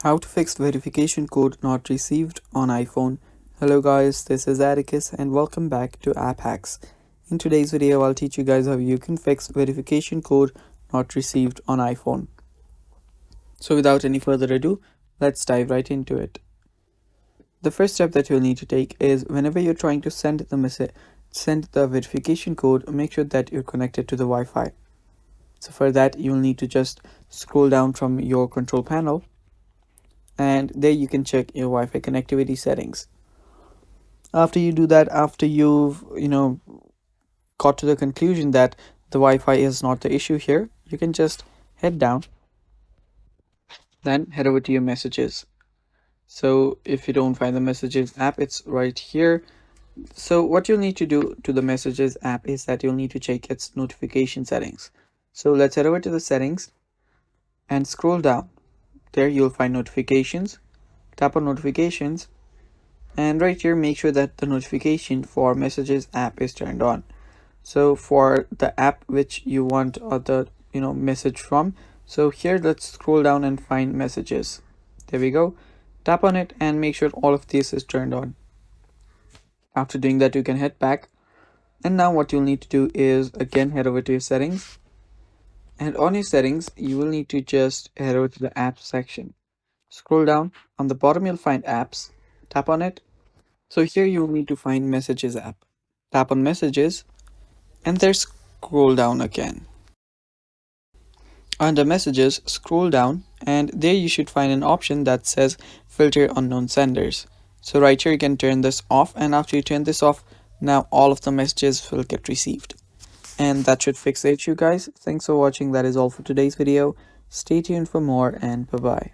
How to fix verification code not received on iPhone. Hello guys, this is Atticus and welcome back to App Hacks. In today's video, I'll teach you guys how you can fix verification code not received on iPhone. So without any further ado, let's dive right into it. The first step that you'll need to take is whenever you're trying to send the verification code, make sure that you're connected to the Wi-Fi. So for that, you'll need to just scroll down from your control panel, and there you can check your Wi-Fi connectivity settings. After you do that, after you've got to the conclusion that the Wi-Fi is not the issue here, you can just head down, then head over to your messages. So if you don't find the messages app, it's right here. So what you'll need to do to the messages app is that you'll need to check its notification settings. So let's head over to the settings and scroll down. There you'll find notifications. Tap on notifications, and right here make sure that the notification for messages app is turned on. So for the app which you want the message from, so here let's scroll down and find messages. There we go. Tap on it and make sure all of this is turned on. After doing that, you can head back, and now what you'll need to do is again head over to your settings, and on your settings you will need to just head over to the apps section. Scroll down. On the bottom you'll find apps. Tap on it. So here you will need to find messages app. Tap on messages and there scroll down again. Under messages, scroll down, and there you should find an option that says filter unknown senders. So right here you can turn this off, and after you turn this off, now all of the messages will get received. And that should fix the issue, guys. Thanks for watching. That is all for today's video. Stay tuned for more, and bye bye.